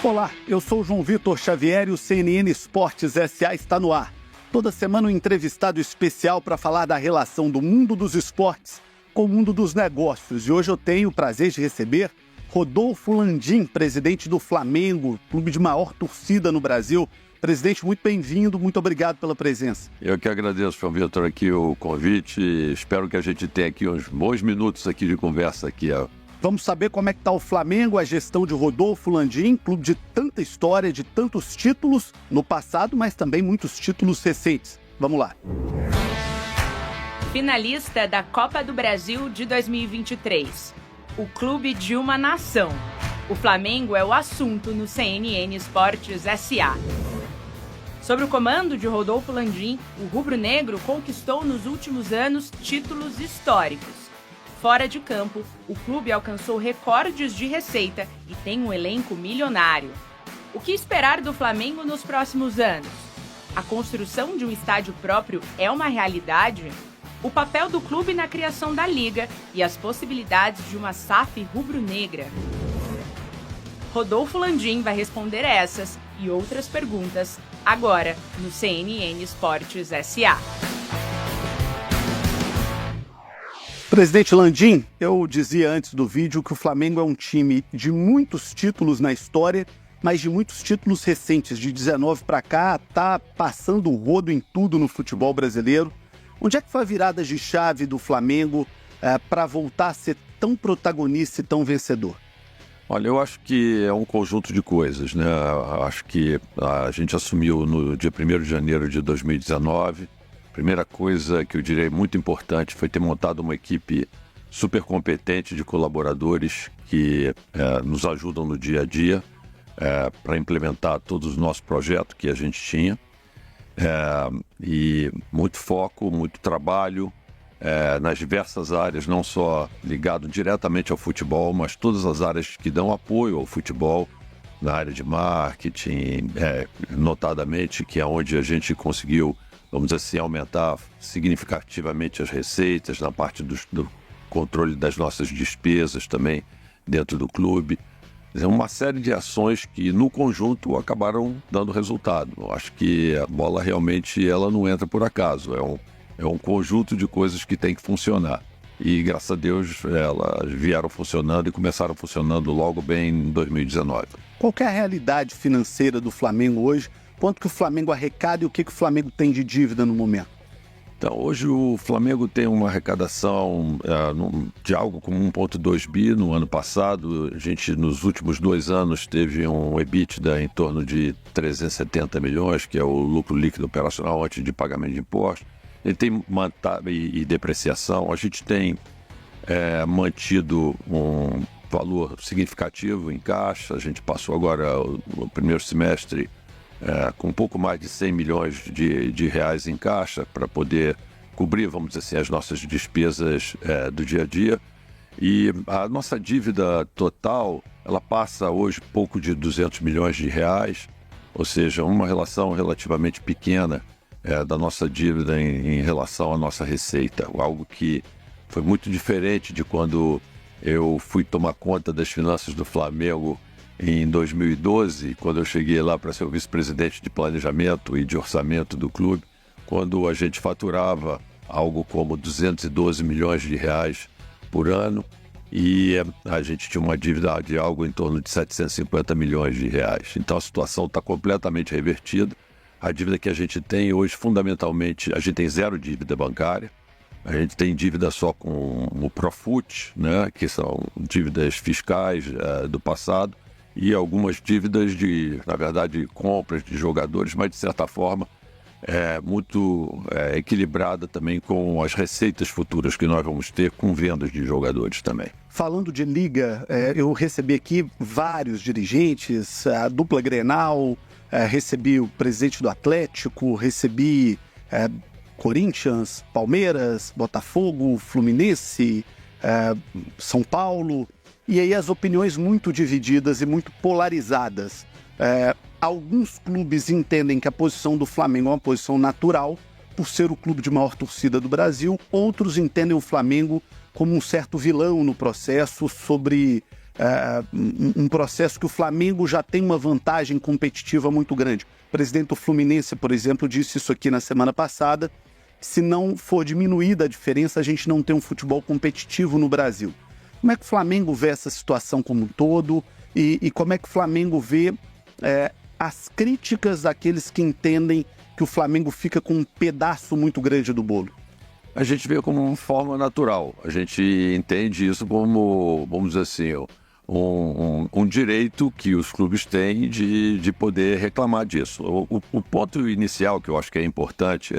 Olá, eu sou o João Vitor Xavier e o CNN Esportes S.A. está no ar. Toda semana um entrevistado especial para falar da relação do mundo dos esportes com o mundo dos negócios. E hoje eu tenho o prazer de receber Rodolfo Landim, presidente do Flamengo, clube de maior torcida no Brasil. Presidente, muito bem-vindo, muito obrigado pela presença. Eu que agradeço, João Vitor, aqui o convite. Espero que a gente tenha aqui uns bons minutos aqui de conversa aqui. Vamos saber como é que está o Flamengo, a gestão de Rodolfo Landim, clube de tanta história, de tantos títulos no passado, mas também muitos títulos recentes. Vamos lá. Finalista da Copa do Brasil de 2023. O clube de uma nação. O Flamengo é o assunto no CNN Esportes S.A. Sob o comando de Rodolfo Landim, o rubro-negro conquistou nos últimos anos títulos históricos. Fora de campo, o clube alcançou recordes de receita e tem um elenco milionário. O que esperar do Flamengo nos próximos anos? A construção de um estádio próprio é uma realidade? O papel do clube na criação da Liga e as possibilidades de uma SAF rubro-negra? Rodolfo Landim vai responder essas e outras perguntas agora no CNN Esportes S.A. Presidente Landim, eu dizia antes do vídeo que o Flamengo é um time de muitos títulos na história, mas de muitos títulos recentes, de 19 para cá, tá passando o rodo em tudo no futebol brasileiro. Onde é que foi a virada de chave do Flamengo para voltar a ser tão protagonista e tão vencedor? Olha, eu acho que é um conjunto de coisas, né? Acho que a gente assumiu no dia 1º de janeiro de 2019. Primeira coisa que eu diria muito importante foi ter montado uma equipe super competente de colaboradores que nos ajudam no dia a dia para implementar todos os nossos projetos que a gente tinha. E muito foco, muito trabalho nas diversas áreas, não só ligado diretamente ao futebol, mas todas as áreas que dão apoio ao futebol, na área de marketing, notadamente, que é onde a gente conseguiu, vamos dizer assim, aumentar significativamente as receitas, na parte do controle das nossas despesas também dentro do clube. Uma série de ações que, no conjunto, acabaram dando resultado. Eu acho que a bola realmente ela não entra por acaso. É um conjunto de coisas que tem que funcionar. E, graças a Deus, elas vieram funcionando e começaram funcionando logo bem em 2019. Qual que é a realidade financeira do Flamengo hoje? Quanto que o Flamengo arrecada e o que o Flamengo tem de dívida no momento? Então, hoje o Flamengo tem uma arrecadação de algo como 1,2 bi no ano passado. A gente, nos últimos 2 anos, teve um EBITDA em torno de 370 milhões, que é o lucro líquido operacional antes de pagamento de impostos. Ele tem e depreciação. A gente tem mantido um valor significativo em caixa. A gente passou agora o primeiro semestre com um pouco mais de 100 milhões de reais em caixa para poder cobrir, vamos dizer assim, as nossas despesas do dia a dia. E a nossa dívida total, ela passa hoje pouco de 200 milhões de reais, ou seja, uma relação relativamente pequena da nossa dívida em relação à nossa receita. Algo que foi muito diferente de quando eu fui tomar conta das finanças do Flamengo em 2012, quando eu cheguei lá para ser o vice-presidente de planejamento e de orçamento do clube, quando a gente faturava algo como 212 milhões de reais por ano e a gente tinha uma dívida de algo em torno de 750 milhões de reais. Então a situação está completamente revertida. A dívida que a gente tem hoje, fundamentalmente, a gente tem 0 dívida bancária. A gente tem dívida só com o Profut, né, que são dívidas fiscais do passado, e algumas dívidas na verdade, compras de jogadores, mas de certa forma muito equilibrada também com as receitas futuras que nós vamos ter com vendas de jogadores também. Falando de Liga, eu recebi aqui vários dirigentes, a dupla Grenal, recebi o presidente do Atlético, recebi Corinthians, Palmeiras, Botafogo, Fluminense, São Paulo, e aí as opiniões muito divididas e muito polarizadas. Alguns clubes entendem que a posição do Flamengo é uma posição natural, por ser o clube de maior torcida do Brasil. Outros entendem o Flamengo como um certo vilão no processo, sobre um processo que o Flamengo já tem uma vantagem competitiva muito grande. O presidente do Fluminense, por exemplo, disse isso aqui na semana passada. Se não for diminuída a diferença, a gente não tem um futebol competitivo no Brasil. Como é que o Flamengo vê essa situação como um todo e como é que o Flamengo vê as críticas daqueles que entendem que o Flamengo fica com um pedaço muito grande do bolo? A gente vê como uma forma natural. A gente entende isso como, vamos dizer assim, um direito que os clubes têm de poder reclamar disso. O ponto inicial que eu acho que é importante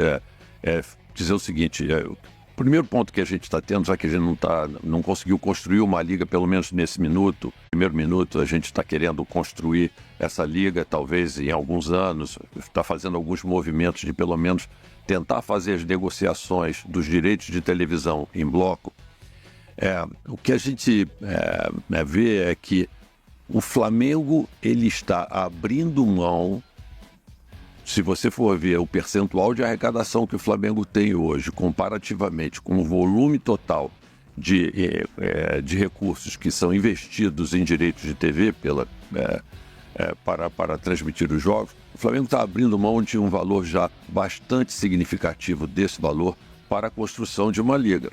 é dizer o seguinte: o primeiro ponto que a gente está tendo, já que a gente não conseguiu construir uma liga, pelo menos nesse primeiro minuto, a gente está querendo construir essa liga, talvez em alguns anos, está fazendo alguns movimentos de pelo menos tentar fazer as negociações dos direitos de televisão em bloco. O que a gente vê é que o Flamengo ele está abrindo mão. Se você for ver o percentual de arrecadação que o Flamengo tem hoje, comparativamente com o volume total de recursos que são investidos em direitos de TV para transmitir os jogos, o Flamengo está abrindo mão de um valor já bastante significativo desse valor para a construção de uma liga.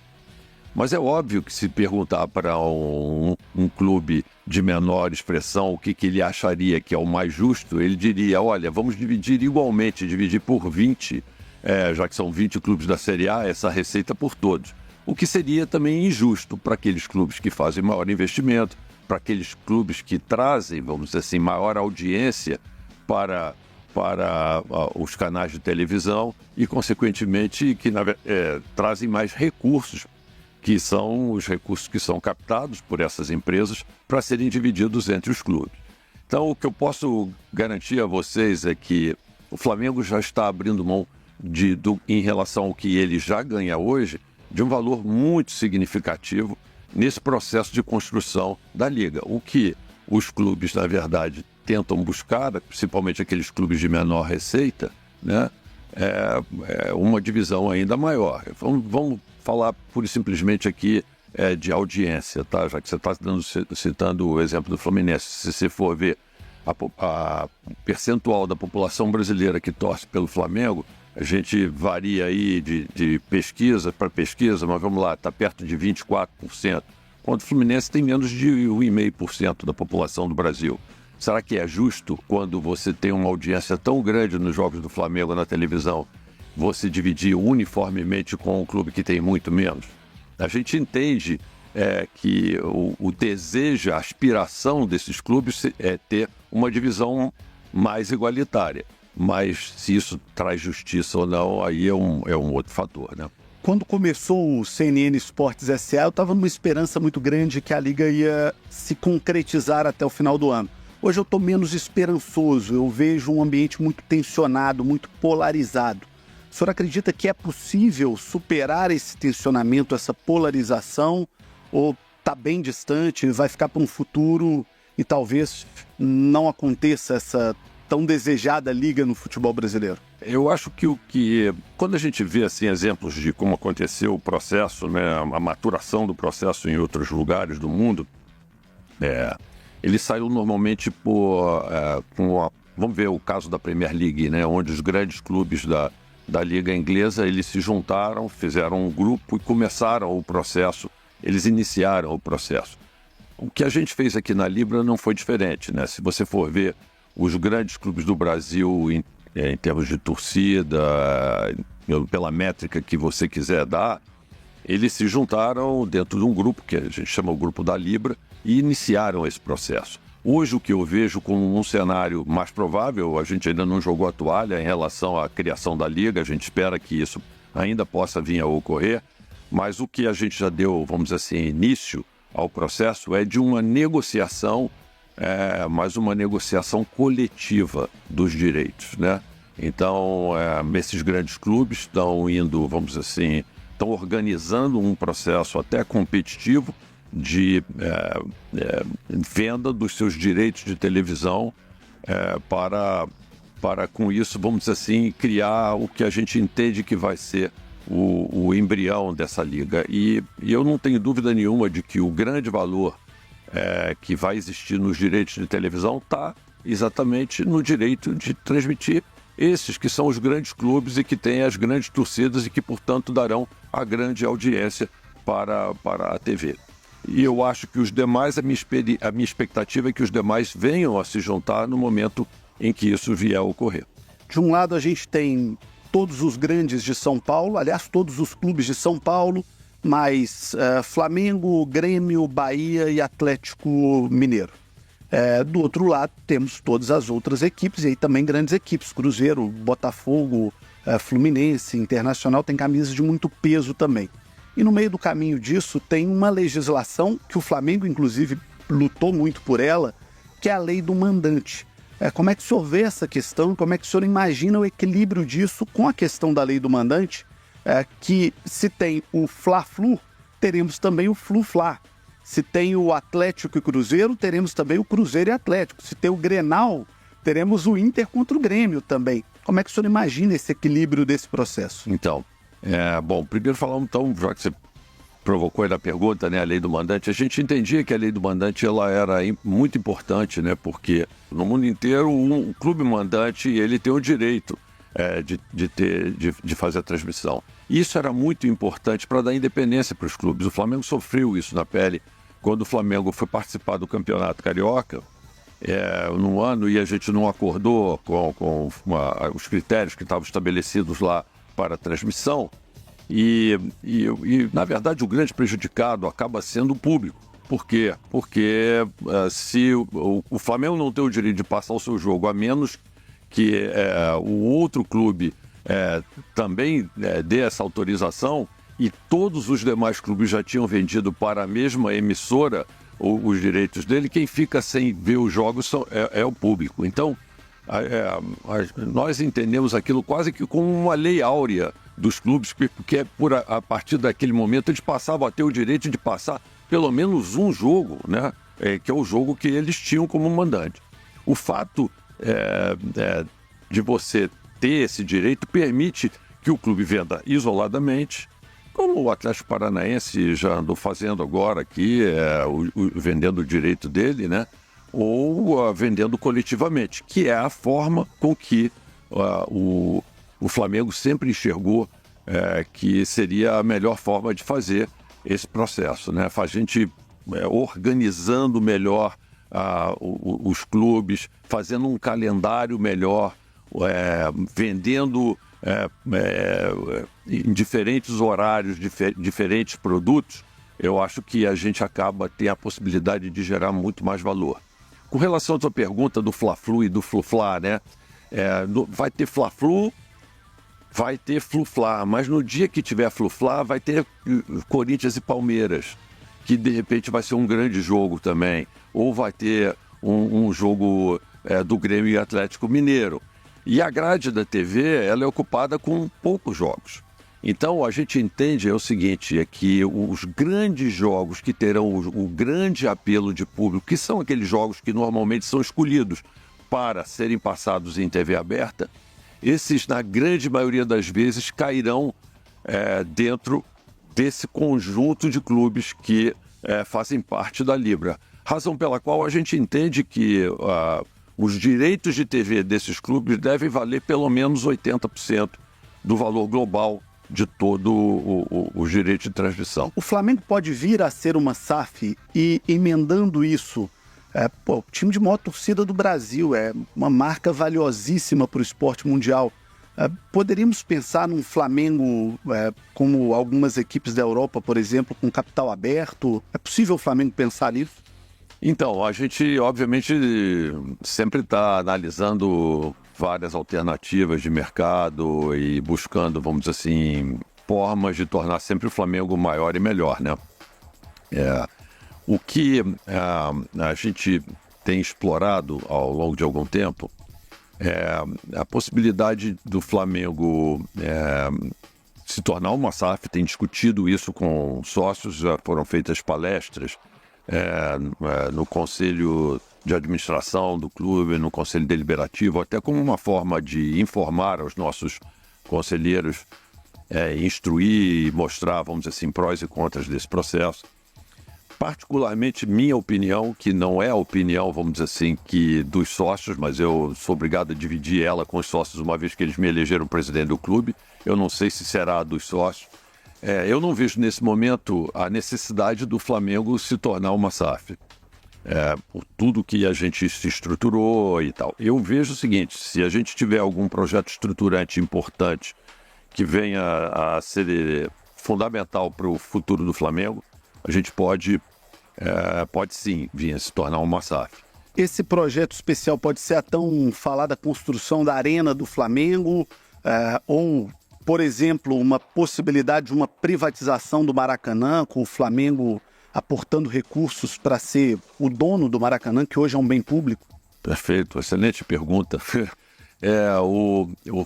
Mas é óbvio que se perguntar para um clube de menor expressão o que ele acharia que é o mais justo, ele diria: olha, vamos dividir igualmente, dividir por 20, já que são 20 clubes da Série A, essa receita por todos. O que seria também injusto para aqueles clubes que fazem maior investimento, para aqueles clubes que trazem, vamos dizer assim, maior audiência para os canais de televisão e, consequentemente, que trazem mais recursos, que são os recursos que são captados por essas empresas para serem divididos entre os clubes. Então, o que eu posso garantir a vocês é que o Flamengo já está abrindo mão, em relação ao que ele já ganha hoje, de um valor muito significativo nesse processo de construção da Liga. O que os clubes, na verdade, tentam buscar, principalmente aqueles clubes de menor receita, né, é uma divisão ainda maior. Vamos falar pura e simplesmente aqui de audiência, tá? Já que você está citando o exemplo do Fluminense. Se você for ver a percentual da população brasileira que torce pelo Flamengo, a gente varia aí de pesquisa para pesquisa, mas vamos lá, está perto de 24%, quando o Fluminense tem menos de 1,5% da população do Brasil. Será que é justo, quando você tem uma audiência tão grande nos jogos do Flamengo na televisão, você dividir uniformemente com um clube que tem muito menos? A gente entende que o desejo, a aspiração desses clubes é ter uma divisão mais igualitária. Mas se isso traz justiça ou não, aí é um outro fator, né? Quando começou o CNN Esportes S.A., eu estava numa esperança muito grande que a Liga ia se concretizar até o final do ano. Hoje eu estou menos esperançoso, eu vejo um ambiente muito tensionado, muito polarizado. O senhor acredita que é possível superar esse tensionamento, essa polarização, ou está bem distante, vai ficar para um futuro e talvez não aconteça essa tão desejada liga no futebol brasileiro? Eu acho que quando a gente vê assim, exemplos de como aconteceu o processo, né, a maturação do processo em outros lugares do mundo, ele saiu normalmente vamos ver o caso da Premier League, né, onde os grandes clubes da Liga Inglesa, eles se juntaram, fizeram um grupo e começaram o processo, eles iniciaram o processo. O que a gente fez aqui na Libra não foi diferente, né? Se você for ver os grandes clubes do Brasil em termos de torcida, pela métrica que você quiser dar, eles se juntaram dentro de um grupo que a gente chama o Grupo da Libra e iniciaram esse processo. Hoje o que eu vejo como um cenário mais provável, a gente ainda não jogou a toalha em relação à criação da Liga, a gente espera que isso ainda possa vir a ocorrer, mas o que a gente já deu, vamos dizer assim, início ao processo é de uma negociação, mas uma negociação coletiva dos direitos, né? Então, esses grandes clubes estão indo, vamos dizer assim, estão organizando um processo até competitivo de venda dos seus direitos de televisão para, com isso, vamos dizer assim, criar o que a gente entende que vai ser o embrião dessa liga. E eu não tenho dúvida nenhuma de que o grande valor que vai existir nos direitos de televisão está exatamente no direito de transmitir esses que são os grandes clubes e que têm as grandes torcidas e que, portanto, darão a grande audiência para a TV. E eu acho que os demais, a minha expectativa é que os demais venham a se juntar no momento em que isso vier a ocorrer. De um lado, a gente tem todos os grandes de São Paulo, aliás, todos os clubes de São Paulo, mais Flamengo, Grêmio, Bahia e Atlético Mineiro. Do outro lado, temos todas as outras equipes, e aí também grandes equipes, Cruzeiro, Botafogo, Fluminense, Internacional, tem camisas de muito peso também. E no meio do caminho disso tem uma legislação que o Flamengo, inclusive, lutou muito por ela, que é a lei do mandante. Como é que o senhor vê essa questão? Como é que o senhor imagina o equilíbrio disso com a questão da lei do mandante? Que se tem o Fla-Flu, teremos também o Flu-Fla. Se tem o Atlético e Cruzeiro, teremos também o Cruzeiro e Atlético. Se tem o Grenal, teremos o Inter contra o Grêmio também. Como é que o senhor imagina esse equilíbrio desse processo? Então, bom, primeiro falamos, então, já que você provocou aí na pergunta, né, a lei do mandante, a gente entendia que a lei do mandante ela era muito importante, né, porque no mundo inteiro um clube mandante ele tem o direito de fazer a transmissão. Isso era muito importante para dar independência para os clubes. O Flamengo sofreu isso na pele quando o Flamengo foi participar do Campeonato Carioca num ano e a gente não acordou com os critérios que estavam estabelecidos lá para a transmissão. E, na verdade, o grande prejudicado acaba sendo o público. Por quê? Porque se o Flamengo não tem o direito de passar o seu jogo, a menos que o outro clube também dê essa autorização, e todos os demais clubes já tinham vendido para a mesma emissora os direitos dele, quem fica sem ver os jogos é o público. Então, nós entendemos aquilo quase que como uma lei áurea dos clubes, porque a partir daquele momento eles passavam a ter o direito de passar pelo menos um jogo, né? Que é o jogo que eles tinham como mandante. O fato de você ter esse direito permite que o clube venda isoladamente, como o Atlético Paranaense já andou fazendo agora aqui, vendendo o direito dele, né? Ou vendendo coletivamente, que é a forma com que o Flamengo sempre enxergou que seria a melhor forma de fazer esse processo, né? A gente organizando melhor os clubes, fazendo um calendário melhor, vendendo em diferentes horários, diferentes produtos, eu acho que a gente acaba tendo a possibilidade de gerar muito mais valor. Com relação à tua pergunta do Fla-Flu e do Flu-Fla, né? Vai ter Fla-Flu, vai ter Flu-Fla, mas no dia que tiver Flu-Fla vai ter Corinthians e Palmeiras, que de repente vai ser um grande jogo também, ou vai ter um jogo do Grêmio e Atlético Mineiro. E a grade da TV ela é ocupada com poucos jogos. Então a gente entende o seguinte, é que os grandes jogos que terão o grande apelo de público, que são aqueles jogos que normalmente são escolhidos para serem passados em TV aberta, esses, na grande maioria das vezes, cairão dentro desse conjunto de clubes que fazem parte da Libra. Razão pela qual a gente entende que os direitos de TV desses clubes devem valer pelo menos 80% do valor global de todo o direito de transmissão. O Flamengo pode vir a ser uma SAF e, emendando isso, o time de maior torcida do Brasil, é uma marca valiosíssima para o esporte mundial. Poderíamos pensar num Flamengo como algumas equipes da Europa, por exemplo, com capital aberto? É possível o Flamengo pensar nisso? Então, a gente, obviamente, sempre está analisando várias alternativas de mercado e buscando, vamos dizer assim, formas de tornar sempre o Flamengo maior e melhor, né? O que a gente tem explorado ao longo de algum tempo é a possibilidade do Flamengo se tornar uma SAF, tem discutido isso com sócios, já foram feitas palestras no Conselho de Administração do clube, no Conselho Deliberativo, até como uma forma de informar aos nossos conselheiros, instruir e mostrar, vamos dizer assim, prós e contras desse processo. Particularmente minha opinião, que não é a opinião, vamos dizer assim, que dos sócios, mas eu sou obrigado a dividir ela com os sócios uma vez que eles me elegeram presidente do clube. Eu não sei se será a dos sócios. Eu não vejo nesse momento a necessidade do Flamengo se tornar uma SAF. Por tudo que a gente se estruturou e tal. Eu vejo o seguinte, se a gente tiver algum projeto estruturante importante que venha a ser fundamental para o futuro do Flamengo, a gente pode sim vir a se tornar uma SAF. Esse projeto especial pode ser a tão falada construção da Arena do Flamengo, ou, por exemplo, uma possibilidade de uma privatização do Maracanã, com o Flamengo aportando recursos para ser o dono do Maracanã, que hoje é um bem público? Perfeito, excelente pergunta.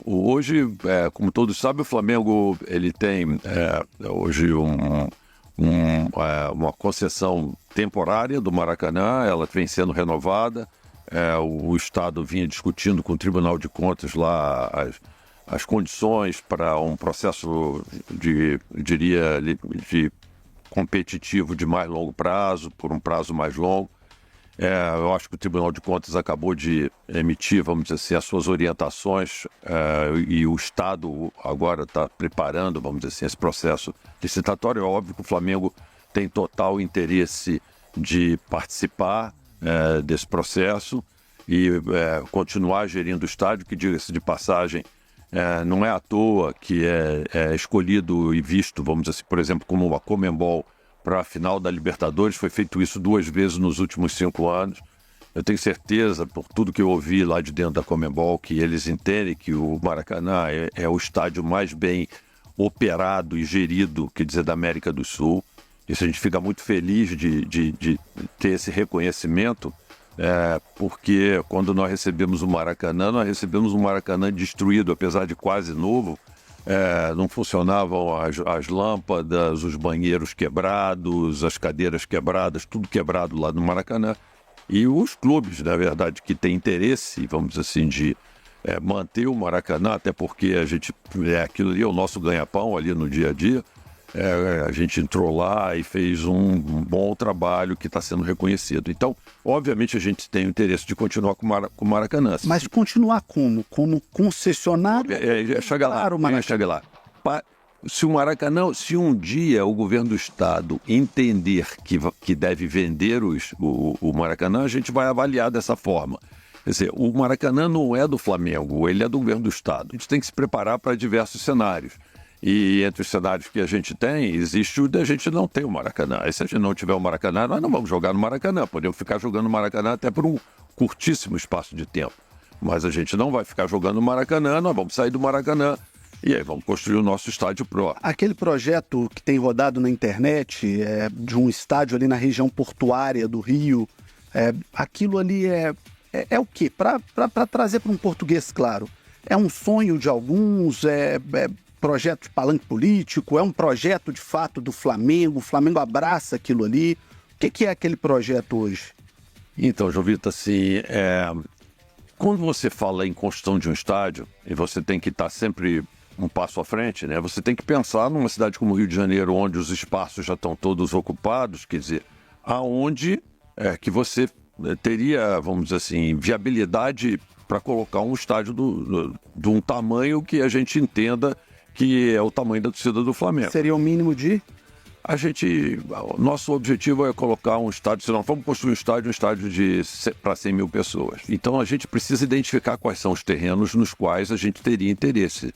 Hoje, como todos sabem, o Flamengo ele tem hoje uma concessão temporária do Maracanã, ela vem sendo renovada. O Estado vinha discutindo com o Tribunal de Contas lá as condições para um processo de competitivo de mais longo prazo, por um prazo mais longo. Eu acho que o Tribunal de Contas acabou de emitir, vamos dizer assim, as suas orientações e o Estado agora está preparando, vamos dizer assim, esse processo licitatório. É óbvio que o Flamengo tem total interesse de participar desse processo e continuar gerindo o estádio, que, diga-se de passagem, não é à toa que é escolhido e visto, vamos dizer assim, por exemplo, como uma Conmebol para a final da Libertadores. Foi feito isso 2 vezes nos últimos 5 anos. Eu tenho certeza, por tudo que eu ouvi lá de dentro da Conmebol, que eles entendem que o Maracanã é o estádio mais bem operado e gerido, quer dizer, da América do Sul. Isso a gente fica muito feliz de ter esse reconhecimento, porque quando nós recebemos o Maracanã, nós recebemos um Maracanã destruído, apesar de quase novo. Não funcionavam as lâmpadas, os banheiros quebrados, as cadeiras quebradas, tudo quebrado lá no Maracanã. E os clubes, na verdade, que têm interesse, vamos dizer assim, de manter o Maracanã, até porque aquilo ali é o nosso ganha-pão ali no dia a dia. A gente entrou lá e fez um bom trabalho que está sendo reconhecido. Então, obviamente, a gente tem o interesse de continuar com o Maracanã. Mas continuar como? Como concessionário? Chega lá, chega lá. Se um dia o governo do estado entender que deve vender o Maracanã, a gente vai avaliar dessa forma. Quer dizer, o Maracanã não é do Flamengo, ele é do governo do estado. A gente tem que se preparar para diversos cenários. E entre os cenários que a gente tem, existe o da gente não ter o Maracanã. E se a gente não tiver o Maracanã, nós não vamos jogar no Maracanã. Podemos ficar jogando no Maracanã até por um curtíssimo espaço de tempo. Mas a gente não vai ficar jogando no Maracanã, nós vamos sair do Maracanã e aí vamos construir o nosso estádio próprio. Aquele projeto que tem rodado na internet, de um estádio ali na região portuária do Rio, aquilo ali é o quê? Para trazer para um português claro, é um sonho de alguns, projeto de palanque político, é um projeto de fato do Flamengo, o Flamengo abraça aquilo ali. O que é aquele projeto hoje? Então, João Vitor, assim, quando você fala em construção de um estádio, e você tem que estar sempre um passo à frente, né? Você tem que pensar numa cidade como o Rio de Janeiro, onde os espaços já estão todos ocupados, quer dizer, aonde que você teria, vamos dizer assim, viabilidade para colocar um estádio de um tamanho que a gente entenda que é o tamanho da torcida do Flamengo. Seria o mínimo de? Nosso objetivo é colocar um estádio, se nós vamos construir um estádio para 100 mil pessoas. Então a gente precisa identificar quais são os terrenos nos quais a gente teria interesse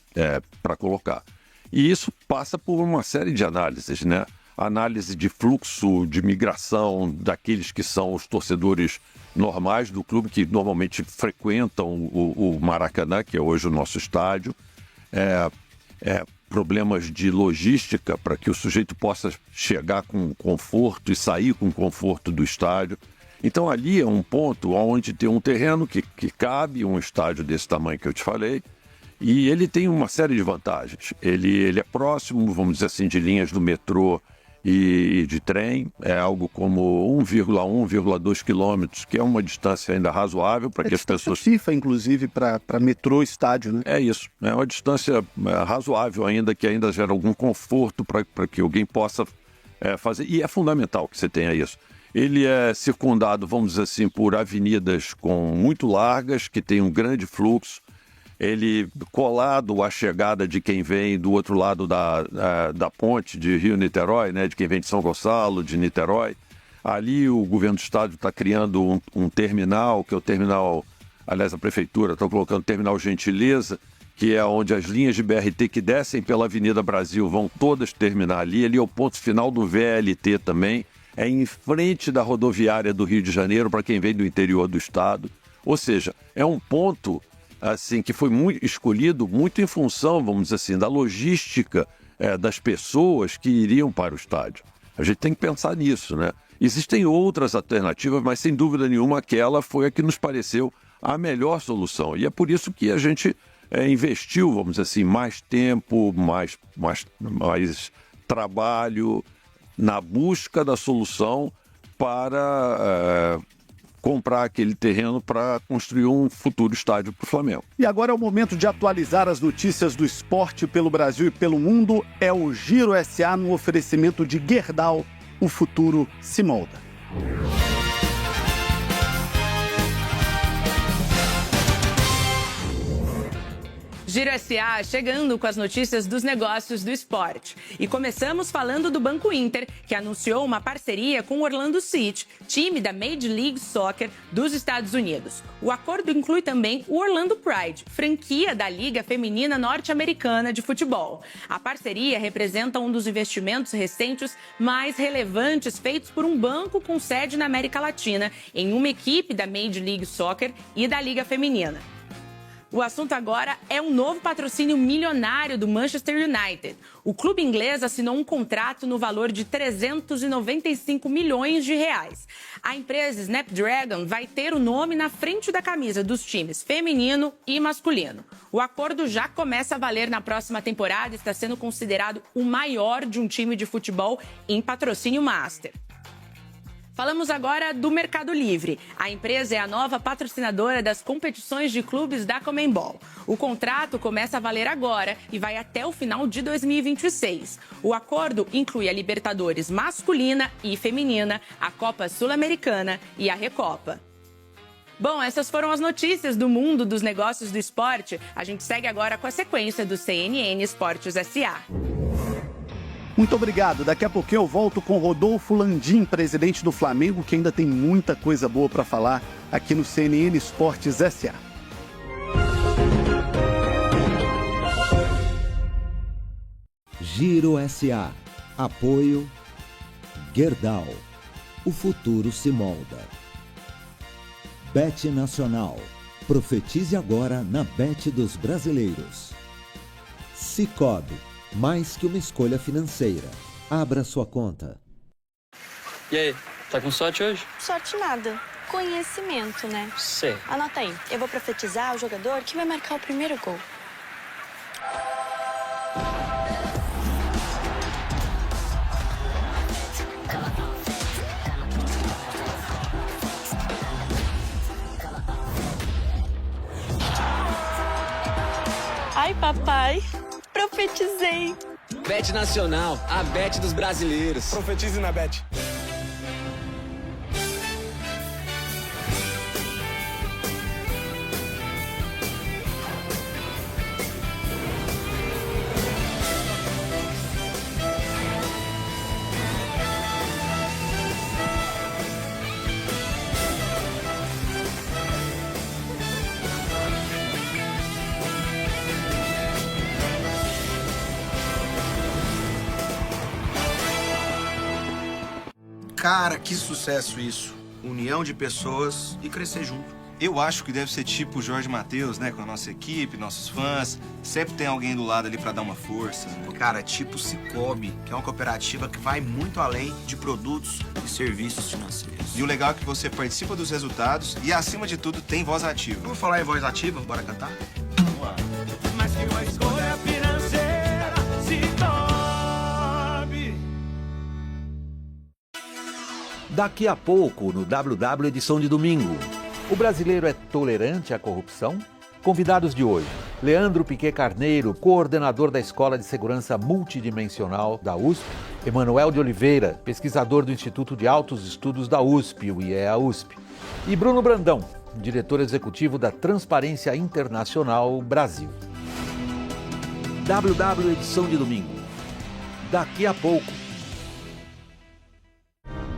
para colocar. E isso passa por uma série de análises, né? Análise de fluxo, de migração daqueles que são os torcedores normais do clube, que normalmente frequentam o Maracanã, que é hoje o nosso estádio. Problemas de logística para que o sujeito possa chegar com conforto e sair com conforto do estádio. Então ali é um ponto onde tem um terreno que cabe um estádio desse tamanho que eu te falei, e ele tem uma série de vantagens. Ele é próximo, vamos dizer assim, de linhas do metrô e de trem, é algo como 1,2 quilômetros, que é uma distância ainda razoável para que as pessoas... FIFA, inclusive, para metrô estádio, né? É isso, é uma distância razoável ainda, que ainda gera algum conforto para que alguém possa fazer, e é fundamental que você tenha isso. Ele é circundado, vamos dizer assim, por avenidas muito largas, que tem um grande fluxo. Ele colado à chegada de quem vem do outro lado da ponte de Rio-Niterói, né, de quem vem de São Gonçalo, de Niterói. Ali o governo do estado está criando um terminal, que é o terminal, aliás, a prefeitura está colocando o terminal Gentileza, que é onde as linhas de BRT que descem pela Avenida Brasil vão todas terminar ali. Ali é o ponto final do VLT também. É em frente da rodoviária do Rio de Janeiro, para quem vem do interior do estado. Ou seja, é um ponto assim, que foi escolhido muito em função, vamos dizer assim, da logística das pessoas que iriam para o estádio. A gente tem que pensar nisso, né? Existem outras alternativas, mas sem dúvida nenhuma aquela foi a que nos pareceu a melhor solução. E é por isso que a gente investiu, vamos dizer assim, mais tempo, mais trabalho na busca da solução para comprar aquele terreno para construir um futuro estádio para o Flamengo. E agora é o momento de atualizar as notícias do esporte pelo Brasil e pelo mundo. É o Giro SA no oferecimento de Gerdau. O futuro se molda. Giro SA chegando com as notícias dos negócios do esporte. E começamos falando do Banco Inter, que anunciou uma parceria com o Orlando City, time da Major League Soccer dos Estados Unidos. O acordo inclui também o Orlando Pride, franquia da Liga Feminina Norte-Americana de Futebol. A parceria representa um dos investimentos recentes mais relevantes feitos por um banco com sede na América Latina, em uma equipe da Major League Soccer e da Liga Feminina. O assunto agora é um novo patrocínio milionário do Manchester United. O clube inglês assinou um contrato no valor de 395 milhões de reais. A empresa Snapdragon vai ter o nome na frente da camisa dos times feminino e masculino. O acordo já começa a valer na próxima temporada e está sendo considerado o maior de um time de futebol em patrocínio master. Falamos agora do Mercado Livre. A empresa é a nova patrocinadora das competições de clubes da Conmebol. O contrato começa a valer agora e vai até o final de 2026. O acordo inclui a Libertadores masculina e feminina, a Copa Sul-Americana e a Recopa. Bom, essas foram as notícias do mundo dos negócios do esporte. A gente segue agora com a sequência do CNN Esportes SA. Muito obrigado. Daqui a pouquinho eu volto com Rodolfo Landim, presidente do Flamengo, que ainda tem muita coisa boa para falar aqui no CNN Esportes SA. Giro SA. Apoio Gerdau. O futuro se molda. Bet Nacional. Profetize agora na Bet dos Brasileiros. Sicoob. Mais que uma escolha financeira. Abra sua conta. E aí, tá com sorte hoje? Sorte nada. Conhecimento, né? Sei. Anota aí. Eu vou profetizar o jogador que vai marcar o primeiro gol. Ai, papai. Profetizei. Bet Nacional, a Bet dos brasileiros. Profetize na Bet. Cara, que sucesso isso. União de pessoas e crescer junto. Eu acho que deve ser tipo o Jorge Mateus, né? Com a nossa equipe, nossos fãs. Sempre tem alguém do lado ali pra dar uma força. Cara, tipo Sicoob, que é uma cooperativa que vai muito além de produtos e serviços financeiros. E o legal é que você participa dos resultados e, acima de tudo, tem voz ativa. Vamos falar em voz ativa? Bora cantar? Vamos lá. Mas que uma escolha financeira Sicoob. Daqui a pouco, no WW edição de domingo. O brasileiro é tolerante à corrupção? Convidados de hoje: Leandro Piquet Carneiro, coordenador da Escola de Segurança Multidimensional da USP, Emanuel de Oliveira, pesquisador do Instituto de Altos Estudos da USP, o IEA-USP, e Bruno Brandão, diretor executivo da Transparência Internacional Brasil. WW edição de domingo. Daqui a pouco.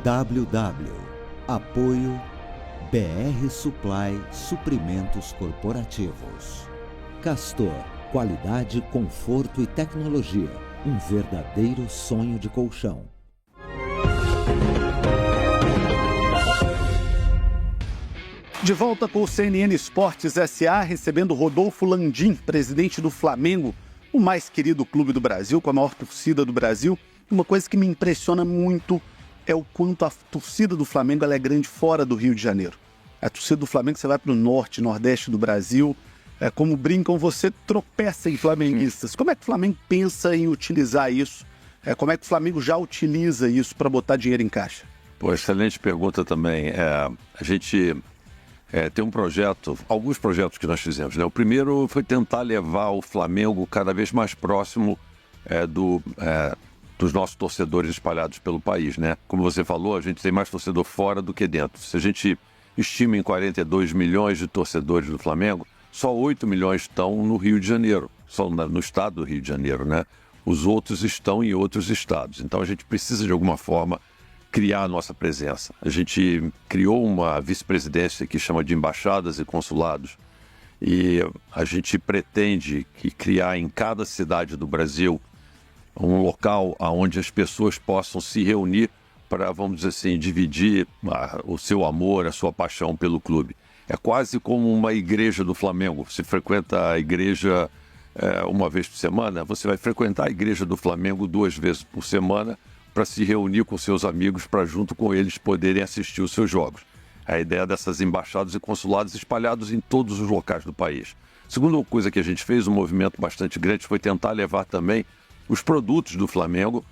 WW. Apoio BR Supply Suprimentos Corporativos. Castor. Qualidade, conforto e tecnologia. Um verdadeiro sonho de colchão. De volta com o CNN Esportes SA, recebendo Rodolfo Landim, presidente do Flamengo, o mais querido clube do Brasil, com a maior torcida do Brasil. Uma coisa que me impressiona muito é o quanto a torcida do Flamengo ela é grande fora do Rio de Janeiro. A torcida do Flamengo, você vai para o norte, nordeste do Brasil, como brincam, você tropeça em flamenguistas. Como é que o Flamengo pensa em utilizar isso? Como é que o Flamengo já utiliza isso para botar dinheiro em caixa? Pô, excelente pergunta também. A gente tem um projeto, alguns projetos que nós fizemos, né? O primeiro foi tentar levar o Flamengo cada vez mais próximo dos nossos torcedores espalhados pelo país, né? Como você falou, a gente tem mais torcedor fora do que dentro. Se a gente estima em 42 milhões de torcedores do Flamengo, só 8 milhões estão no Rio de Janeiro, só no estado do Rio de Janeiro, né? Os outros estão em outros estados. Então a gente precisa, de alguma forma, criar a nossa presença. A gente criou uma vice-presidência que chama de embaixadas e consulados e a gente pretende criar em cada cidade do Brasil um local onde as pessoas possam se reunir para, vamos dizer assim, dividir o seu amor, a sua paixão pelo clube. É quase como uma igreja do Flamengo. Você frequenta a igreja uma vez por semana, você vai frequentar a igreja do Flamengo 2 vezes por semana para se reunir com seus amigos, para junto com eles poderem assistir os seus jogos. A ideia dessas embaixadas e consulados espalhados em todos os locais do país. Segunda coisa que a gente fez, um movimento bastante grande, foi tentar levar também os produtos do Flamengo,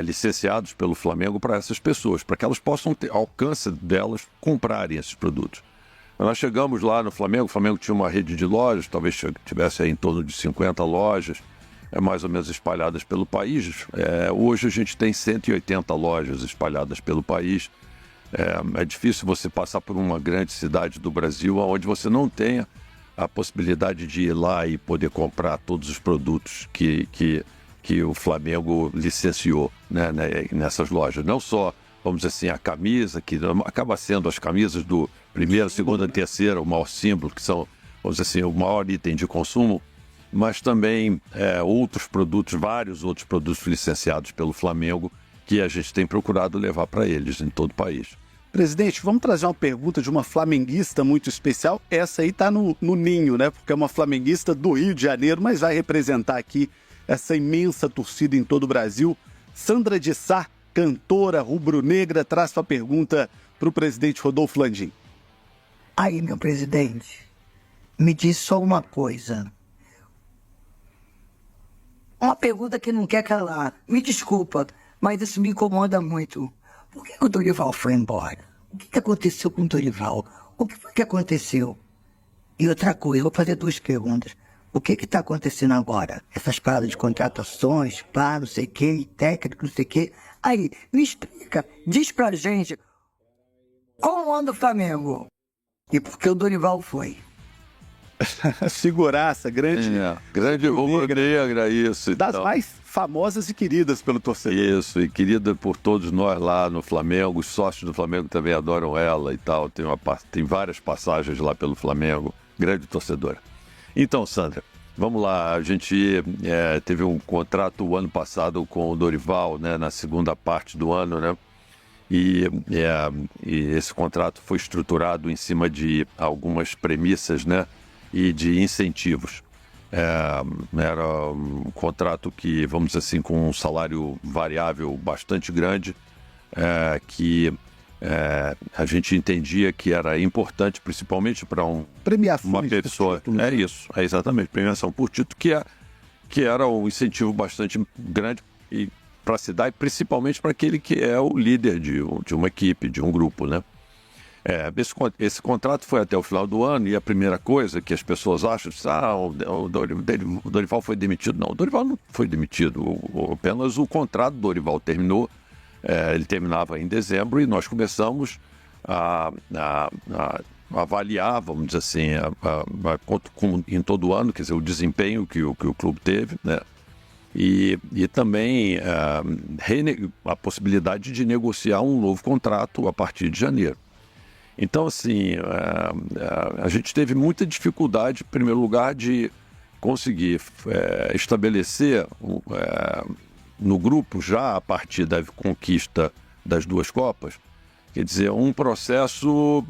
licenciados pelo Flamengo, para essas pessoas, para que elas possam ter alcance delas comprarem esses produtos. Nós chegamos lá no Flamengo, o Flamengo tinha uma rede de lojas, talvez tivesse em torno de 50 lojas, mais ou menos espalhadas pelo país. Hoje a gente tem 180 lojas espalhadas pelo país. É difícil você passar por uma grande cidade do Brasil onde você não tenha a possibilidade de ir lá e poder comprar todos os produtos que o Flamengo licenciou, né, nessas lojas. Não só, vamos dizer assim, a camisa, que acaba sendo as camisas do primeira, segunda e terceira, o maior símbolo, que são, vamos dizer assim, o maior item de consumo, mas também outros produtos, vários outros produtos licenciados pelo Flamengo, que a gente tem procurado levar para eles em todo o país. Presidente, vamos trazer uma pergunta de uma flamenguista muito especial. Essa aí está no ninho, né? Porque é uma flamenguista do Rio de Janeiro, mas vai representar aqui essa imensa torcida em todo o Brasil. Sandra de Sá, cantora rubro-negra, traz sua pergunta para o presidente Rodolfo Landim. Aí, meu presidente, me diz só uma coisa. Uma pergunta que não quer calar. Me desculpa, mas isso me incomoda muito. Por que o Dorival foi embora? O que aconteceu com o Dorival? O que foi que aconteceu? E outra coisa, eu vou fazer 2 perguntas. O que está acontecendo agora? Essas paradas de contratações, pá, não sei o que, técnico, não sei o que. Aí, me explica, diz pra gente como anda o Flamengo e por que o Dorival foi. Figuraça, grande rubro-negra, isso. Das mais famosas e queridas pelo torcedor. Isso, e querida por todos nós lá no Flamengo. Os sócios do Flamengo também adoram ela e tal. Tem várias passagens lá pelo Flamengo. Grande torcedora. Então, Sandra, vamos lá. A gente teve um contrato o ano passado com o Dorival, né, na segunda parte do ano, né? E esse contrato foi estruturado em cima de algumas premissas, né, e de incentivos. Era um contrato que, vamos dizer assim, com um salário variável bastante grande, que a gente entendia que era importante, principalmente para uma pessoa. Título, né? Exatamente, premiação por título, que era um incentivo bastante grande para se dar, e principalmente para aquele que é o líder de uma equipe, de um grupo, né? Esse contrato foi até o final do ano e a primeira coisa que as pessoas acham, o Dorival foi demitido. Não, o Dorival não foi demitido, apenas o contrato do Dorival terminou, ele terminava em dezembro e nós começamos a avaliar, vamos dizer assim, em todo ano, quer dizer, o desempenho que o clube teve, né? E também a possibilidade de negociar um novo contrato a partir de janeiro. Então, assim, a gente teve muita dificuldade, em primeiro lugar, de conseguir estabelecer no grupo, já a partir da conquista das 2 Copas, quer dizer, um processo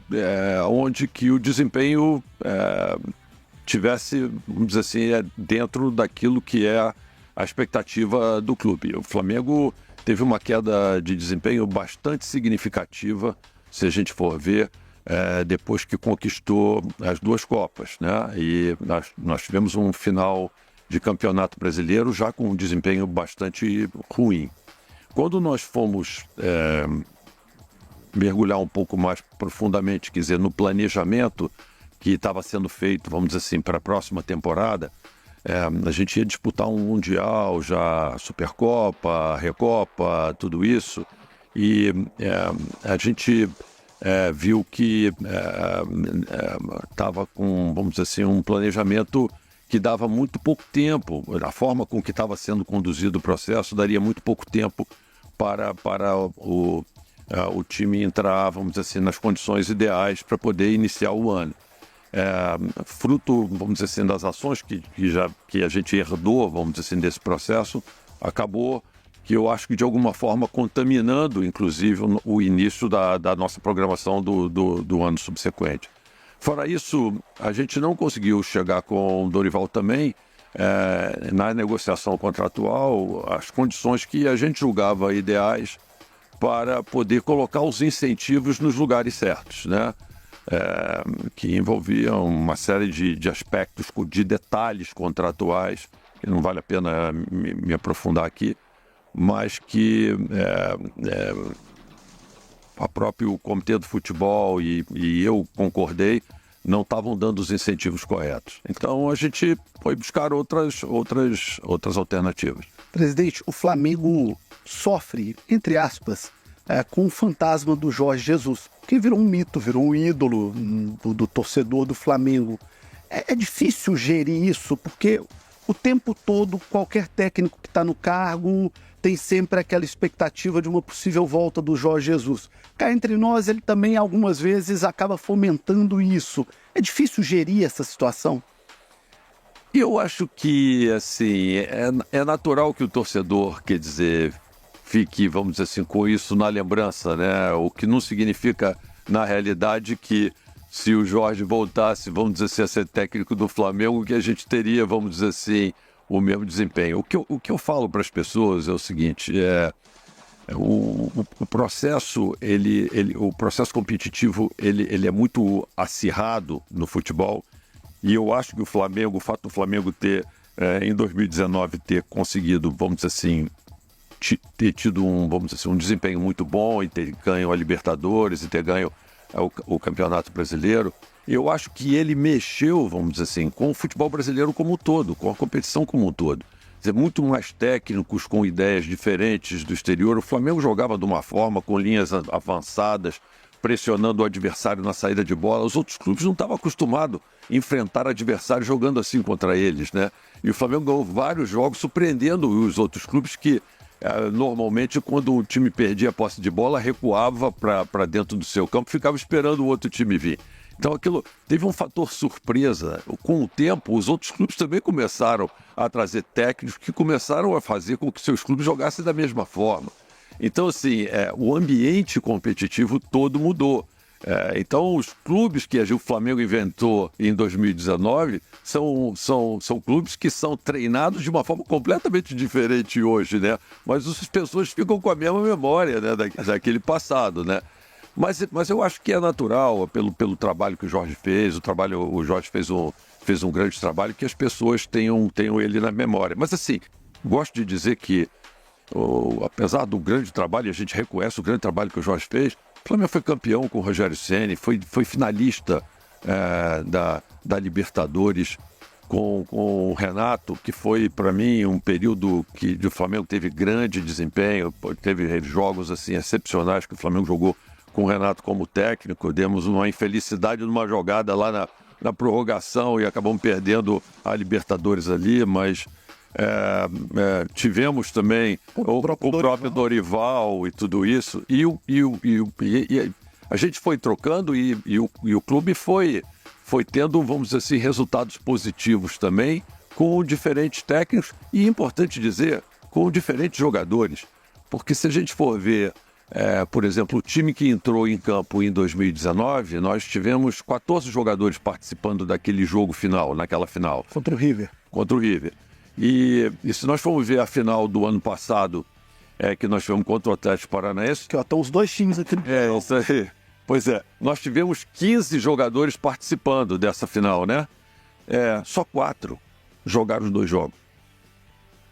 onde que o desempenho tivesse, vamos dizer assim, dentro daquilo que é a expectativa do clube. O Flamengo teve uma queda de desempenho bastante significativa, se a gente for ver, depois que conquistou as 2 Copas, né? E nós tivemos um final de campeonato brasileiro já com um desempenho bastante ruim. Quando nós fomos mergulhar um pouco mais profundamente, quer dizer, no planejamento que estava sendo feito, vamos dizer assim, para a próxima temporada, a gente ia disputar um Mundial, já Supercopa, Recopa, tudo isso, e a gente viu que estava com, vamos dizer assim, um planejamento que dava muito pouco tempo, a forma com que estava sendo conduzido o processo daria muito pouco tempo para o time entrar, vamos dizer assim, nas condições ideais para poder iniciar o ano. Fruto, vamos dizer assim, das ações que a gente herdou, vamos dizer assim, desse processo, acabou que eu acho que de alguma forma contaminando, inclusive, o início da nossa programação do ano subsequente. Fora isso, a gente não conseguiu chegar com o Dorival também, na negociação contratual, as condições que a gente julgava ideais para poder colocar os incentivos nos lugares certos, né? Que envolviam uma série de aspectos, de detalhes contratuais, que não vale a pena me aprofundar aqui, mas que a próprio Comitê do Futebol e eu concordei, não estavam dando os incentivos corretos. Então a gente foi buscar outras alternativas. Presidente, o Flamengo sofre, entre aspas, com o fantasma do Jorge Jesus, que virou um mito, virou um ídolo do torcedor do Flamengo. É difícil gerir isso, porque o tempo todo, qualquer técnico que está no cargo tem sempre aquela expectativa de uma possível volta do Jorge Jesus. Cá entre nós, ele também algumas vezes acaba fomentando isso. É difícil gerir essa situação? Eu acho que, assim, é natural que o torcedor, quer dizer, fique, vamos dizer assim, com isso na lembrança, né? O que não significa, na realidade, que se o Jorge voltasse, vamos dizer assim, a ser técnico do Flamengo, que a gente teria, vamos dizer assim, o mesmo desempenho. O que eu falo para as pessoas é o seguinte, o processo, o processo competitivo, ele é muito acirrado no futebol, e eu acho que o fato do Flamengo ter, em 2019, ter conseguido, vamos dizer assim, ter tido um desempenho muito bom e ter ganho a Libertadores e ter ganho o Campeonato Brasileiro, eu acho que ele mexeu, vamos dizer assim, com o futebol brasileiro como um todo, com a competição como um todo. Quer dizer, muito mais técnicos, com ideias diferentes do exterior. O Flamengo jogava de uma forma, com linhas avançadas, pressionando o adversário na saída de bola. Os outros clubes não estavam acostumados a enfrentar adversários jogando assim contra eles, né? E o Flamengo ganhou vários jogos, surpreendendo os outros clubes que normalmente, quando o time perdia a posse de bola, recuava para dentro do seu campo, ficava esperando o outro time vir. Então aquilo teve um fator surpresa. Com o tempo, os outros clubes também começaram a trazer técnicos que começaram a fazer com que seus clubes jogassem da mesma forma. Então, assim, o ambiente competitivo todo mudou. Então, os clubes que o Flamengo inventou em 2019 são clubes que são treinados de uma forma completamente diferente hoje, né? Mas as pessoas ficam com a mesma memória, né, daquele passado, né? Mas eu acho que é natural, pelo trabalho que o Jorge fez, o Jorge fez um grande trabalho, que as pessoas tenham ele na memória. Mas, assim, gosto de dizer que, apesar do grande trabalho, e a gente reconhece o grande trabalho que o Jorge fez, O Flamengo foi campeão com o Rogério Ceni, foi finalista da Libertadores com o Renato, que foi, para mim, um período que o Flamengo teve grande desempenho, teve jogos assim, excepcionais que o Flamengo jogou com o Renato como técnico. Demos uma infelicidade numa jogada lá na prorrogação e acabamos perdendo a Libertadores ali, mas tivemos também o próprio Dorival e tudo isso, e a gente foi trocando e o clube foi tendo, vamos dizer assim, resultados positivos também, com diferentes técnicos e, importante dizer, com diferentes jogadores. Porque se a gente for ver, por exemplo, o time que entrou em campo em 2019, nós tivemos 14 jogadores participando daquele jogo final, naquela final. Contra o River. Contra o River. E se nós formos ver a final do ano passado, que nós tivemos contra o Atlético Paranaense... Que estão os dois times aqui. Isso aí. Pois é, nós tivemos 15 jogadores participando dessa final, né? Só 4 jogaram os 2 jogos.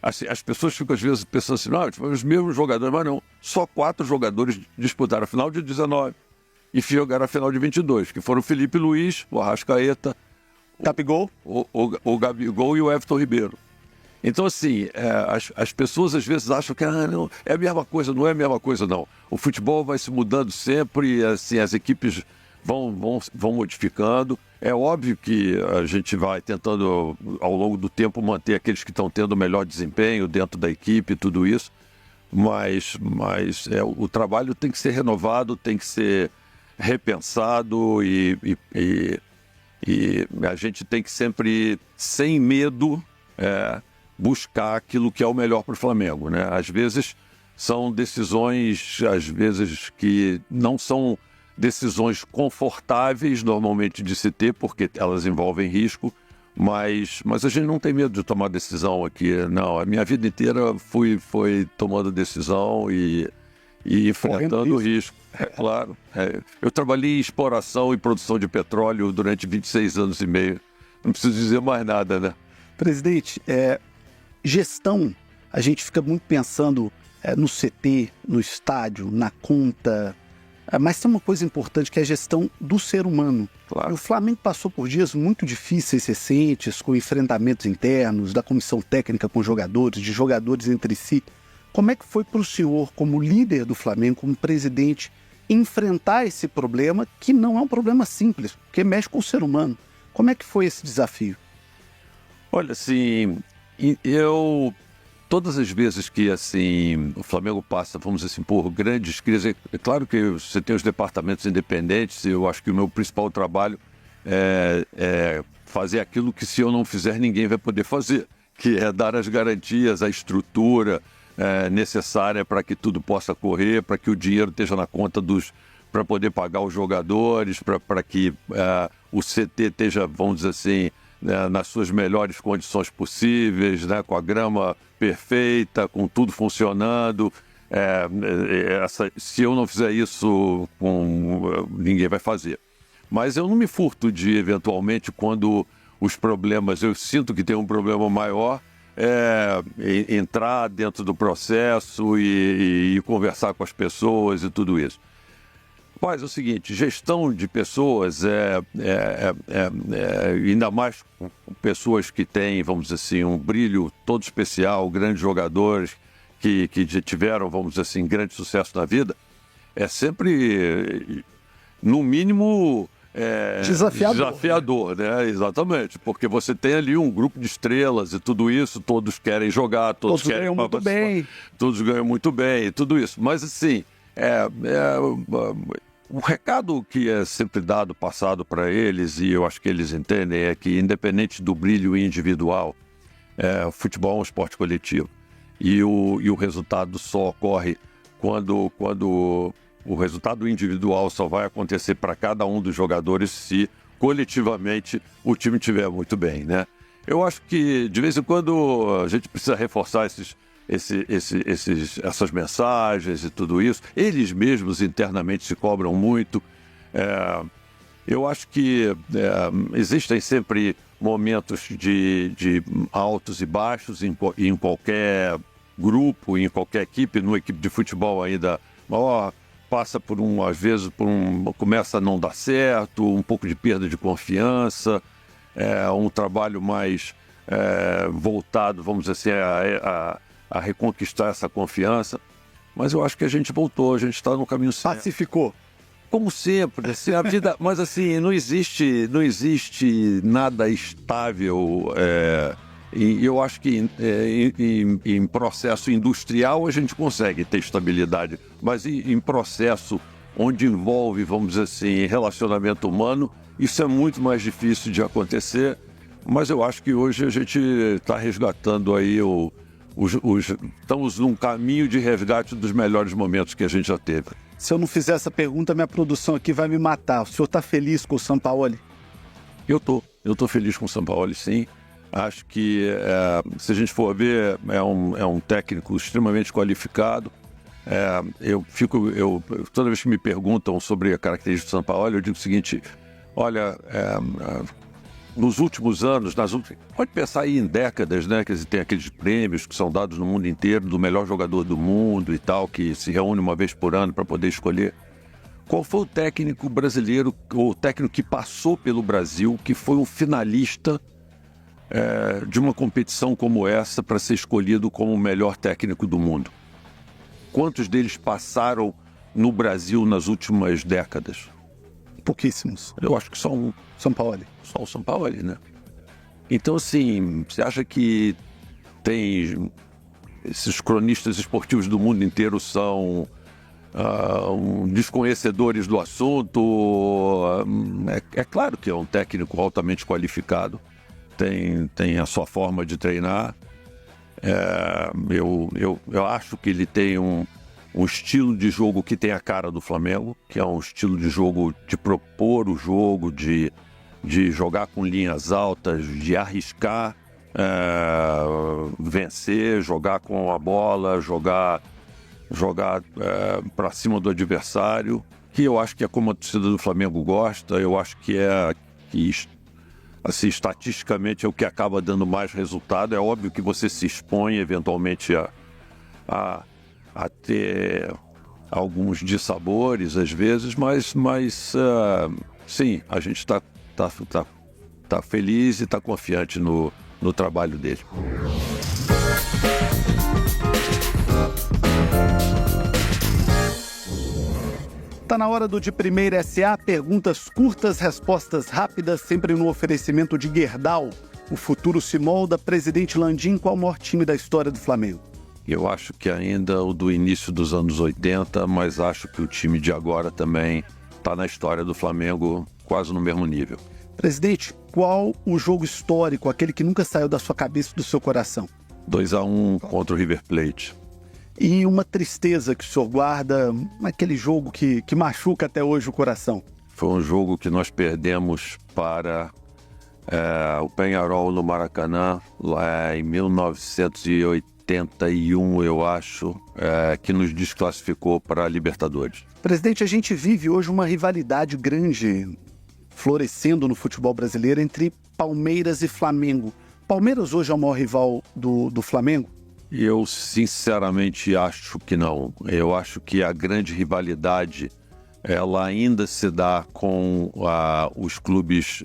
Assim, as pessoas ficam às vezes pensando assim, não, os mesmos jogadores, mas não. Só 4 jogadores disputaram a final de 19 e jogaram a final de 22, que foram o Felipe Luiz, o Arrascaeta, Gabigol, o Gabigol e o Everton Ribeiro. Então, assim, as pessoas às vezes acham que não, é a mesma coisa, não é a mesma coisa, não. O futebol vai se mudando sempre, assim, as equipes vão modificando. É óbvio que a gente vai tentando, ao longo do tempo, manter aqueles que estão tendo o melhor desempenho dentro da equipe e tudo isso, mas o trabalho tem que ser renovado, tem que ser repensado e a gente tem que sempre, sem medo, buscar aquilo que é o melhor para o Flamengo, né? Às vezes são decisões, que não são decisões confortáveis normalmente de se ter, porque elas envolvem risco, mas a gente não tem medo de tomar decisão aqui, não. A minha vida inteira foi tomando decisão e enfrentando o risco. Claro. Eu trabalhei em exploração e produção de petróleo durante 26 anos e meio. Não preciso dizer mais nada, né? Presidente, gestão, a gente fica muito pensando no CT, no estádio, na conta, mas tem uma coisa importante que é a gestão do ser humano. Claro. O Flamengo passou por dias muito difíceis recentes, com enfrentamentos internos, da comissão técnica com jogadores, de jogadores entre si. Como é que foi para o senhor, como líder do Flamengo, como presidente, enfrentar esse problema, que não é um problema simples, porque mexe com o ser humano? Como é que foi esse desafio? Olha, assim, todas as vezes que assim o Flamengo passa, vamos dizer assim, por grandes crises, é claro que você tem os departamentos independentes, eu acho que o meu principal trabalho é fazer aquilo que, se eu não fizer, ninguém vai poder fazer, que é dar as garantias, a estrutura necessária para que tudo possa correr, para que o dinheiro esteja na conta para poder pagar os jogadores, para que o CT esteja, vamos dizer assim, nas suas melhores condições possíveis, né, com a grama perfeita, com tudo funcionando. Se eu não fizer isso, ninguém vai fazer. Mas eu não me furto de, eventualmente, quando os problemas, eu sinto que tem um problema maior, entrar dentro do processo e conversar com as pessoas e tudo isso. Mas é o seguinte, gestão de pessoas ainda mais com pessoas que têm, vamos dizer assim, um brilho todo especial, grandes jogadores que já tiveram, vamos dizer assim, grande sucesso na vida, é sempre, no mínimo, desafiador, né? Exatamente, porque você tem ali um grupo de estrelas e tudo isso, todos querem jogar, todos querem ganham muito bem. Todos ganham muito bem e tudo isso. Mas assim, o recado que é sempre dado, passado para eles, e eu acho que eles entendem, é que, independente do brilho individual, o futebol é um esporte coletivo. E o resultado só ocorre quando o resultado individual só vai acontecer para cada um dos jogadores se, coletivamente, o time estiver muito bem, né? Eu acho que, de vez em quando, a gente precisa reforçar essas mensagens e tudo isso. Eles mesmos internamente se cobram muito. Eu acho que existem sempre momentos de altos e baixos em qualquer grupo, em qualquer equipe, numa equipe de futebol ainda maior, passa às vezes, começa a não dar certo, um pouco de perda de confiança, um trabalho mais voltado, vamos dizer assim, a reconquistar essa confiança. Mas eu acho que a gente voltou, a gente está no caminho certo. Pacificou. Como sempre, assim, a vida... Mas assim, não existe nada estável. E eu acho que em processo industrial a gente consegue ter estabilidade. Mas em processo onde envolve, vamos dizer assim, relacionamento humano, isso é muito mais difícil de acontecer. Mas eu acho que hoje a gente está resgatando aí estamos num caminho de resgate dos melhores momentos que a gente já teve. Se eu não fizer essa pergunta, minha produção aqui vai me matar. O senhor está feliz com o Sampaoli? Eu tô feliz com o Sampaoli, sim. Acho que, se a gente for ver, é um técnico extremamente qualificado. Toda vez que me perguntam sobre a característica do Sampaoli, eu digo o seguinte: olha, nos últimos anos, pode pensar aí em décadas, né? Quer dizer, tem aqueles prêmios que são dados no mundo inteiro do melhor jogador do mundo e tal, que se reúne uma vez por ano para poder escolher. Qual foi o técnico brasileiro, ou o técnico que passou pelo Brasil, que foi um finalista de uma competição como essa para ser escolhido como o melhor técnico do mundo? Quantos deles passaram no Brasil nas últimas décadas? Pouquíssimos. Eu acho que só um. Sampaoli. Só o Sampaoli, né? Então, assim, você acha que esses cronistas esportivos do mundo inteiro são desconhecedores do assunto? É claro que é um técnico altamente qualificado, tem a sua forma de treinar. Eu acho que ele tem um estilo de jogo que tem a cara do Flamengo, que é um estilo de jogo de propor o jogo, de jogar com linhas altas, de arriscar, vencer, jogar com a bola, jogar para cima do adversário, que eu acho que é como a torcida do Flamengo gosta. Eu acho que assim, estatisticamente é o que acaba dando mais resultado. É óbvio que você se expõe eventualmente a ter alguns dissabores às vezes, mas sim, a gente está feliz e está confiante no trabalho dele. Tá na hora do De Primeira SA, perguntas curtas, respostas rápidas, sempre no oferecimento de Gerdau. O futuro se molda. Presidente Landim, qual o maior time da história do Flamengo? Eu acho que ainda o do início dos anos 80, mas acho que o time de agora também está na história do Flamengo quase no mesmo nível. Presidente, qual o jogo histórico, aquele que nunca saiu da sua cabeça e do seu coração? 2-1 contra o River Plate. E uma tristeza que o senhor guarda, aquele jogo que machuca até hoje o coração? Foi um jogo que nós perdemos para o Peñarol no Maracanã, lá em 1981, eu acho, que nos desclassificou para a Libertadores. Presidente, a gente vive hoje uma rivalidade grande florescendo no futebol brasileiro entre Palmeiras e Flamengo. Palmeiras hoje é o maior rival do Flamengo? Eu sinceramente acho que não. Eu acho que a grande rivalidade ela ainda se dá com os clubes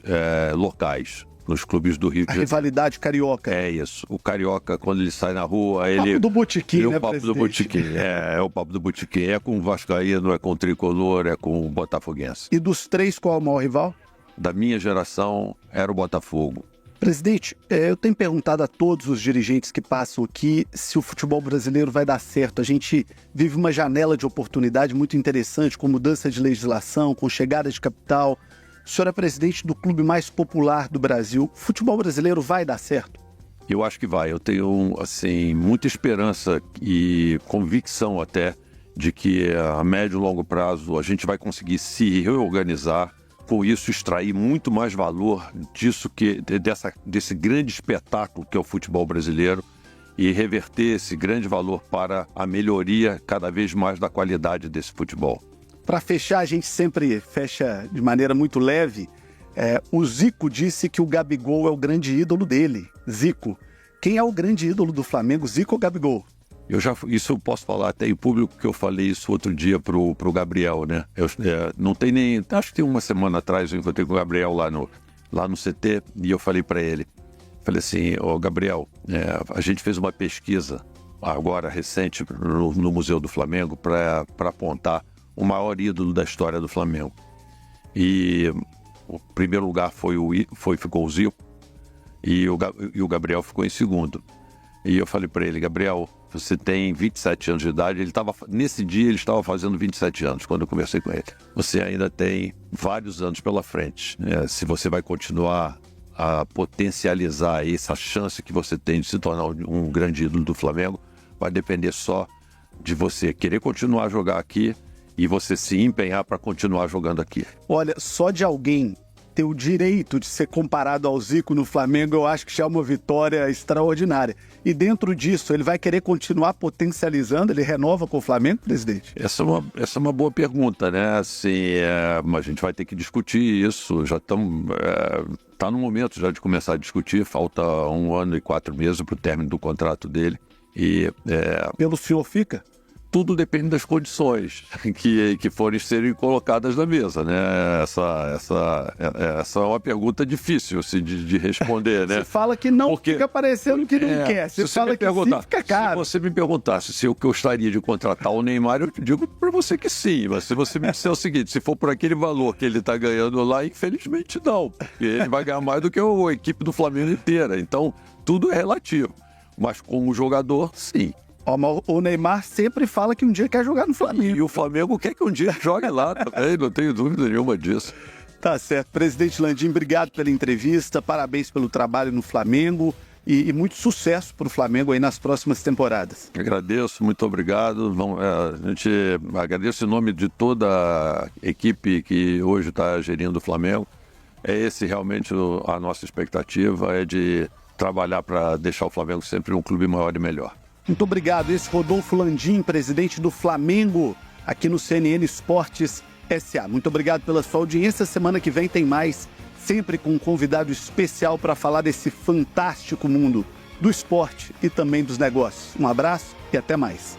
locais, nos clubes do Rio de Janeiro. A rivalidade carioca. É isso. O carioca, quando ele sai na rua, ele... Papo do botequim, né, o papo do botequim. É o papo do botequim. É com o Vascaíno, é com o Tricolor, é com o Botafoguense. E dos três, qual é o maior rival? Da minha geração, era o Botafogo. Presidente, eu tenho perguntado a todos os dirigentes que passam aqui se o futebol brasileiro vai dar certo. A gente vive uma janela de oportunidade muito interessante, com mudança de legislação, com chegada de capital. O senhor é presidente do clube mais popular do Brasil. O futebol brasileiro vai dar certo? Eu acho que vai. Eu tenho, assim, muita esperança e convicção até de que a médio e longo prazo a gente vai conseguir se reorganizar, com isso extrair muito mais valor desse grande espetáculo que é o futebol brasileiro e reverter esse grande valor para a melhoria cada vez mais da qualidade desse futebol. Para fechar, a gente sempre fecha de maneira muito leve. O Zico disse que o Gabigol é o grande ídolo dele. Zico, quem é o grande ídolo do Flamengo, Zico ou Gabigol? Isso eu posso falar até em público, que eu falei isso outro dia pro Gabriel, né? Não tem nem... Acho que tem uma semana atrás eu encontrei com o Gabriel lá no CT e eu falei para ele. Falei assim, Gabriel, a gente fez uma pesquisa agora recente no Museu do Flamengo para apontar o maior ídolo da história do Flamengo. E o primeiro lugar ficou o Zico e o Gabriel ficou em segundo. E eu falei para ele, Gabriel, você tem 27 anos de idade. Nesse dia ele estava fazendo 27 anos, quando eu conversei com ele. Você ainda tem vários anos pela frente. Se você vai continuar a potencializar essa chance que você tem de se tornar um grande ídolo do Flamengo, vai depender só de você querer continuar a jogar aqui e você se empenhar para continuar jogando aqui. Olha, só de alguém ter o direito de ser comparado ao Zico no Flamengo, eu acho que já é uma vitória extraordinária. E dentro disso, ele vai querer continuar potencializando? Ele renova com o Flamengo, presidente? Essa é uma boa pergunta, né? Assim, a gente vai ter que discutir isso. Já estamos... Está no momento já de começar a discutir. Falta 1 ano e 4 meses para o término do contrato dele. Pelo senhor fica? Tudo depende das condições que forem serem colocadas na mesa, né? Essa é uma pergunta difícil assim, de responder, né? Você fala que não, porque fica parecendo que não quer. Você fala que sim, fica caro. Se você me perguntasse se eu gostaria de contratar o Neymar, eu digo para você que sim. Mas se você me disser o seguinte, se for por aquele valor que ele está ganhando lá, infelizmente não. Porque ele vai ganhar mais do que a equipe do Flamengo inteira. Então, tudo é relativo. Mas como jogador, sim. O Neymar sempre fala que um dia quer jogar no Flamengo. E o Flamengo quer que um dia jogue lá também, não tenho dúvida nenhuma disso. Tá certo. Presidente Landim, obrigado pela entrevista, parabéns pelo trabalho no Flamengo e muito sucesso para o Flamengo aí nas próximas temporadas. Agradeço, muito obrigado. A gente agradece em nome de toda a equipe que hoje está gerindo o Flamengo. Realmente a nossa expectativa é de trabalhar para deixar o Flamengo sempre um clube maior e melhor. Muito obrigado. Esse Rodolfo Landim, presidente do Flamengo, aqui no CNN Esportes SA. Muito obrigado pela sua audiência. Semana que vem tem mais, sempre com um convidado especial para falar desse fantástico mundo do esporte e também dos negócios. Um abraço e até mais.